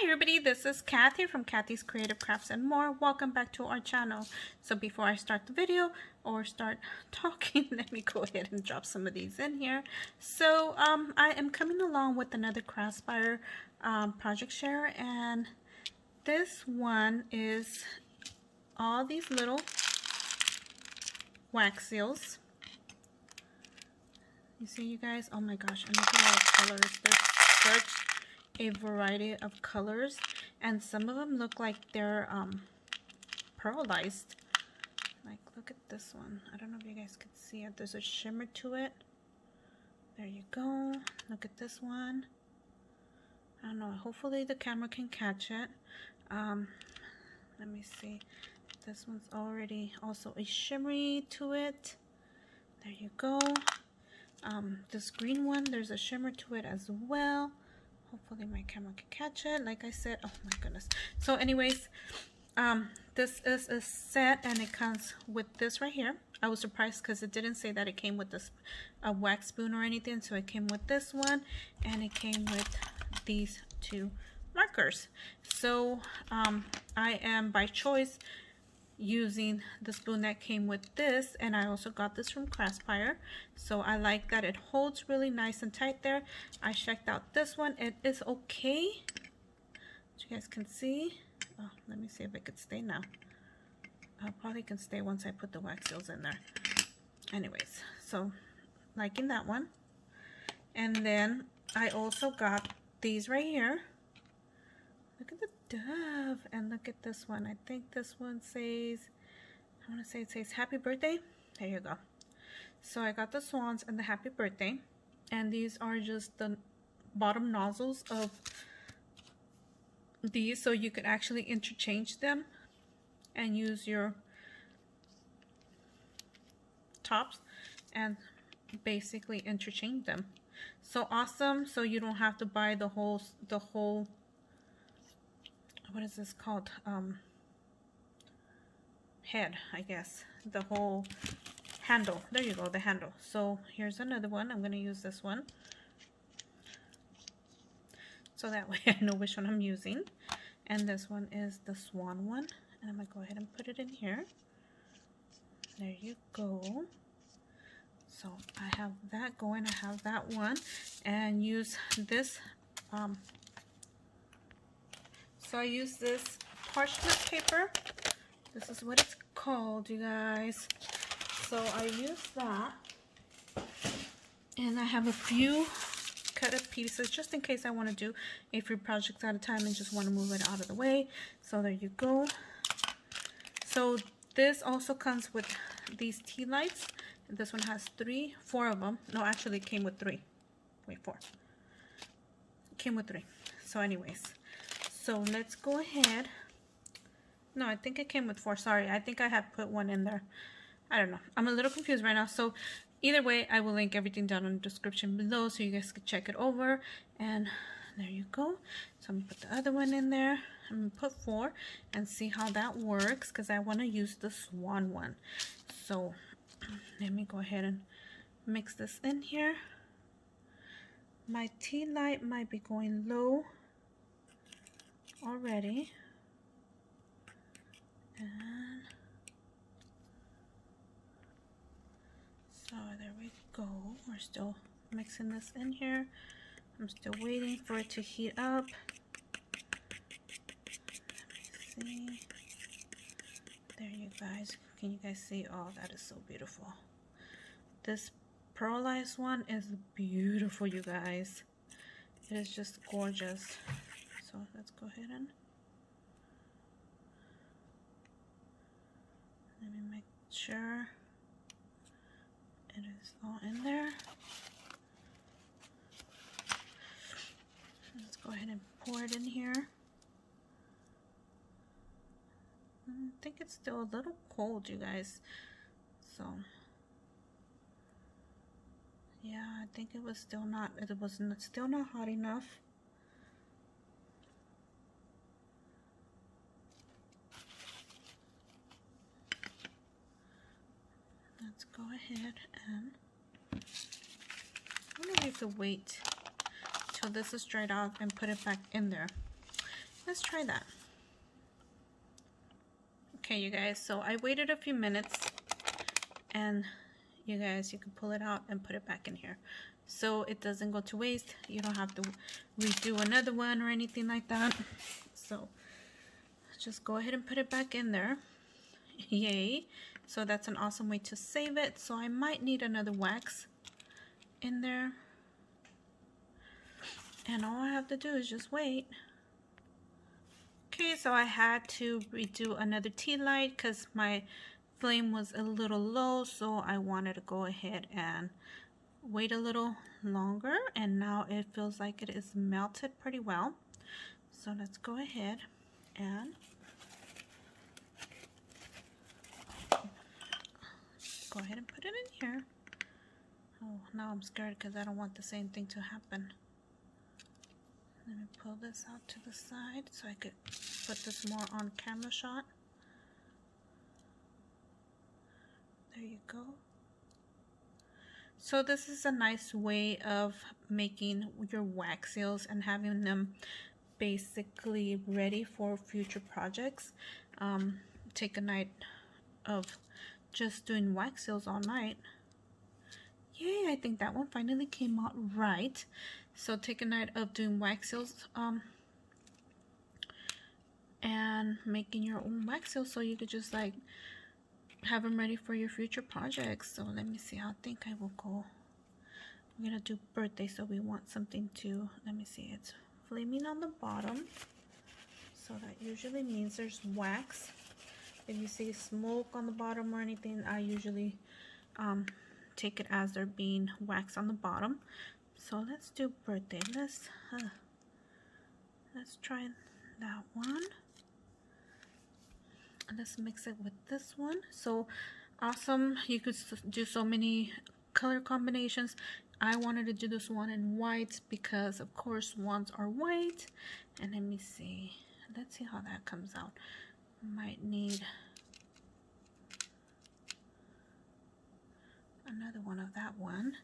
Hi everybody, this is Kathy from Kathy's Creative Crafts and More. Welcome back to our channel. So before I start the video or start talking, let me go ahead and drop some of these in here. So I am coming along with another Craspire project share, and this one is all these little wax seals. You see, you guys? Oh my gosh, and look at all the colors. There's such a variety of colors, and some of them look like they're pearlized. Like, look at this one. I don't know if you guys can see it. There's a shimmer to it. There you go. Look at this one. I don't know. Hopefully the camera can catch it. Let me see. This one's already also a shimmery to it. There you go. This green one, there's a shimmer to it as well. Hopefully my camera can catch it. Like I said, oh my goodness. So anyways, this is a set, and it comes with this right here. I was surprised because it didn't say that it came with this a wax spoon or anything. So it came with this one, and it came with these two markers. So I am by choice using the spoon that came with this, and I also got this from Craspire, so I like that it holds really nice and tight there. I checked out this one. It is okay, as you guys can see. Oh, let me see if it could stay now. I probably can stay once I put the wax seals in there. Anyways, so liking that one. And then I also got these right here. Look at the dove, and look at this one. I think this one says, I want to say it says happy birthday. There you go. So I got the swans and the happy birthday, and these are just the bottom nozzles of these, so you could actually interchange them and use your tops and basically interchange them. So awesome. So you don't have to buy the whole what is this called, head, I guess, the whole handle. There you go, the handle. So here's another one. I'm going to use this one, so that way I know which one I'm using. And this one is the swan one, and I'm going to go ahead and put it in here. There you go. So I have that going. I have that one, and use this so I use this parchment paper. This is what it's called, you guys. So I use that, and I have a few cut up pieces just in case I want to do a few projects at a time and just want to move it out of the way. So there you go. So this also comes with these tea lights. This one has four of them. No, actually it came with three. Wait, four. It came with three. So anyways. So let's go ahead. No, I think it came with four. Sorry, I think I have put one in there. I don't know. I'm a little confused right now. So either way, I will link everything down in the description below so you guys can check it over. And there you go. So I'm going to put the other one in there. I'm going to put four and see how that works, because I want to use the swan one. So let me go ahead and mix this in here. My tea light might be going low already, and so there we go. We're still mixing this in here. I'm still waiting for it to heat up. Let me see. There you guys. Can you guys see? Oh, that is so beautiful. This pearlized one is beautiful, you guys. It is just gorgeous. So let's go ahead and let me make sure it is all in there. Let's go ahead and pour it in here. I think it's still a little cold, you guys. So yeah, I think it was still not hot enough. Let's go ahead and I wonder if we have to wait till this is dried out and put it back in there. Let's try that. Okay, you guys, so I waited a few minutes, and you guys, you can pull it out and put it back in here so it doesn't go to waste. You don't have to redo another one or anything like that. So just go ahead and put it back in there. Yay. So that's an awesome way to save it. So I might need another wax in there, and all I have to do is just wait. Okay, so I had to redo another tea light because my flame was a little low, so I wanted to go ahead and wait a little longer, and now it feels like it is melted pretty well. So let's go ahead and put it in here. Oh, now I'm scared because I don't want the same thing to happen. Let me pull this out to the side so I could put this more on camera shot. There you go. So this is a nice way of making your wax seals and having them basically ready for future projects. Take a night of just doing wax seals all night. Yay, I think that one finally came out right. So take a night of doing wax seals and making your own wax seals so you could just like have them ready for your future projects. So let me see, I think I will go, we're gonna do birthday, so we want something to, let me see, it's flaming on the bottom, so that usually means there's wax. If you see smoke on the bottom or anything, I usually take it as there being wax on the bottom. So let's do birthday. Let's try that one. Let's mix it with this one. So awesome, you could do so many color combinations. I wanted to do this one in white because of course wands are white. And let me see, let's see how that comes out. Might need another one of that one.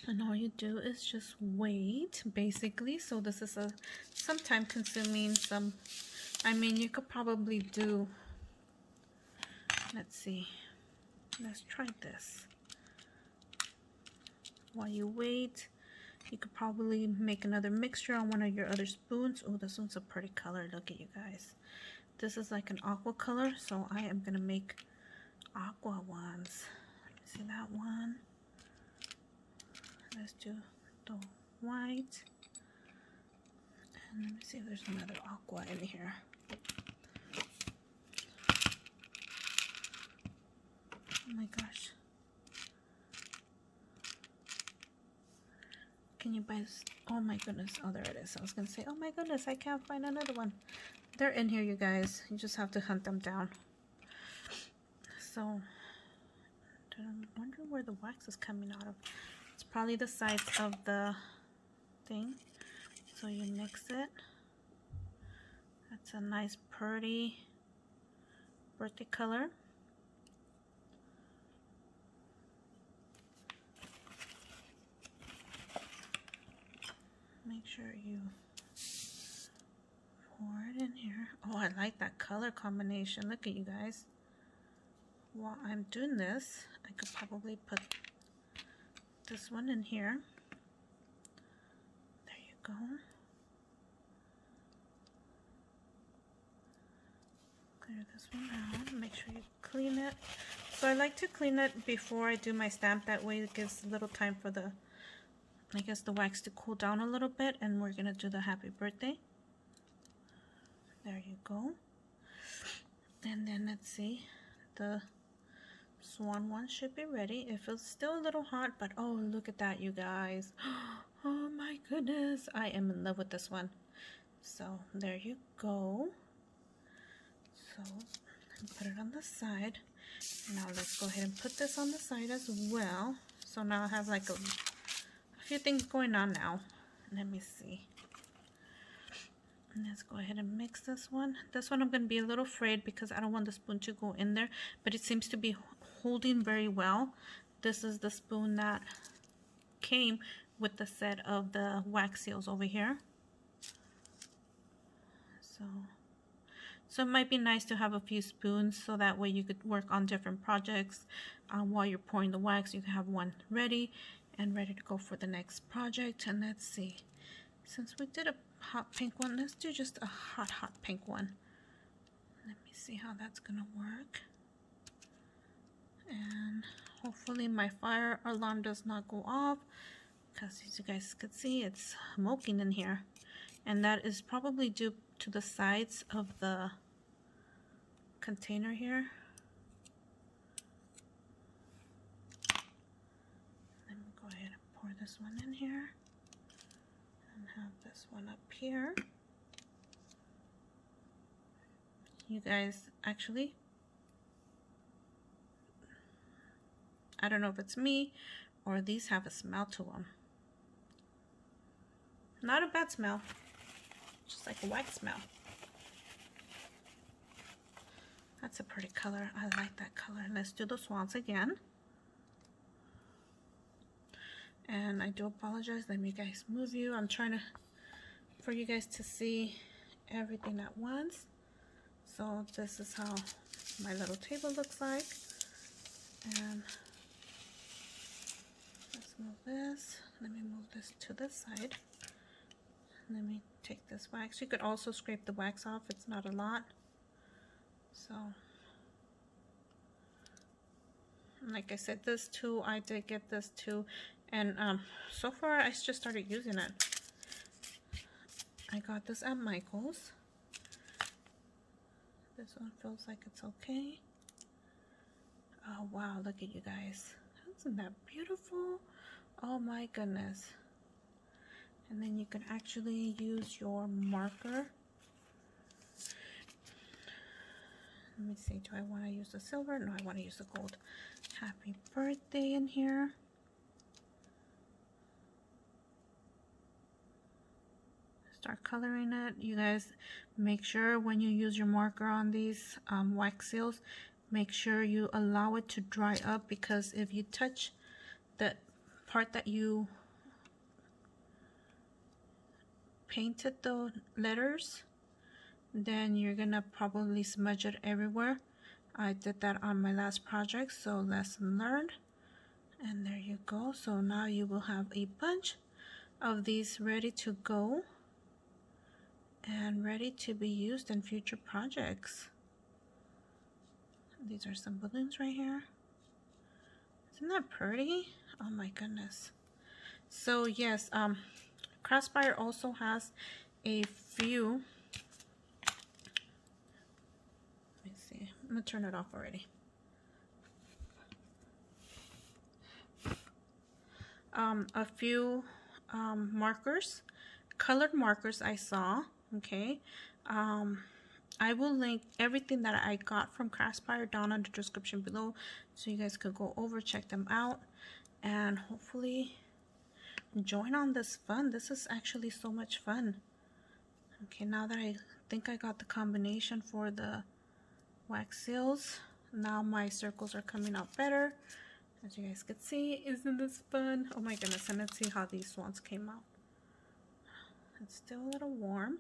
And all you do is just wait, basically. So this is some time consuming. I mean, you could probably do, let's see, let's try this. While you wait, you could probably make another mixture on one of your other spoons. Oh, this one's a pretty color. Look at you guys. This is like an aqua color, so I am gonna make aqua ones. See that one? Let's do the white. And let me see if there's another aqua in here. Oh my gosh. Can you buy this? Oh my goodness. Oh, there it is. I was going to say, oh my goodness, I can't find another one. They're in here, you guys. You just have to hunt them down. So, I'm wondering where the wax is coming out of. It's probably the sides of the thing. So you mix it. That's a nice pretty birthday color. Make sure you pour it in here. Oh, I like that color combination. Look at you guys. While I'm doing this, I could probably put this one in here. There you go. Clear this one out. Make sure you clean it. So I like to clean it before I do my stamp. That way it gives a little time for the, I guess, the wax to cool down a little bit. And we're gonna do the happy birthday. There you go. And then let's see, the swan one should be ready. It feels still a little hot, but oh, look at that, you guys. Oh my goodness, I am in love with this one. So there you go. So put it on the side. Now let's go ahead and put this on the side as well. So now I have like a few things going on now. Let me see. Let's go ahead and mix this one. This one I'm going to be a little afraid because I don't want the spoon to go in there, but it seems to be holding very well. This is the spoon that came with the set of the wax seals over here. So it might be nice to have a few spoons so that way you could work on different projects while you're pouring the wax. You can have one ready and ready to go for the next project. And let's see, since we did a hot pink one, let's do just a hot pink one. Let me see how that's gonna work. And hopefully my fire alarm does not go off, because as you guys can see, it's smoking in here, and that is probably due to the sides of the container here. Let me go ahead and pour this one in here and have this one up here. You guys, actually, I don't know if it's me or these have a smell to them. Not a bad smell, just like a wax smell. That's a pretty color. I like that color. Let's do the swans again. And I do apologize. Let me guys move you. I'm trying to, for you guys to see everything at once. So this is how my little table looks like. And let's move this. Let me move this to this side. Let me take this wax. You could also scrape the wax off. It's not a lot. So, like I said, this too, I did get this too. And so far, I just started using it. I got this at Michael's. This one feels like it's okay. Oh, wow. Look at you guys. Isn't that beautiful? Oh, my goodness. And then you can actually use your marker. Let me see, do I want to use the silver? No, I want to use the gold. Happy birthday in here. Start coloring it. You guys, make sure when you use your marker on these wax seals, make sure you allow it to dry up, because if you touch the part that you painted the letters, then you're gonna probably smudge it everywhere. I did that on my last project, so lesson learned. And there you go. So now you will have a bunch of these ready to go and ready to be used in future projects. These are some balloons right here. Isn't that pretty? Oh my goodness. So yes, Craspire also has a few. Let me see. I'm gonna turn it off already. A few markers, colored markers I saw. Okay. I will link everything that I got from Craspire down in the description below, so you guys could go over, check them out, and hopefully join on this fun. This is actually so much fun. Okay, now that I think I got the combination for the wax seals, now my circles are coming out better, as you guys can see. Isn't this fun? Oh my goodness. And let's see how these swans came out. It's still a little warm,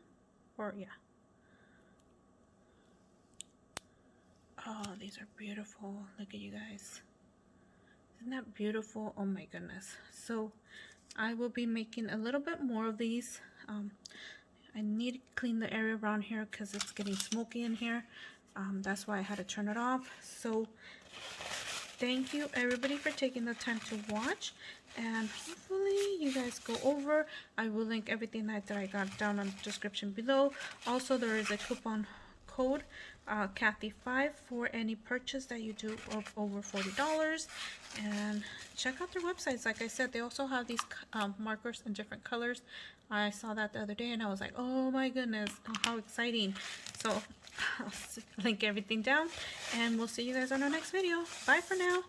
or yeah. Oh, these are beautiful. Look at you guys. Isn't that beautiful? Oh my goodness. So I will be making a little bit more of these. I need to clean the area around here because it's getting smoky in here. That's why I had to turn it off. So thank you everybody for taking the time to watch, and hopefully you guys go over. I will link everything that I got down in the description below. Also, there is a coupon code Kathy5 for any purchase that you do of over $40. And check out their websites. Like I said, they also have these markers in different colors. I saw that the other day and I was like, oh my goodness, how exciting. So I'll link everything down, and we'll see you guys on our next video. Bye for now.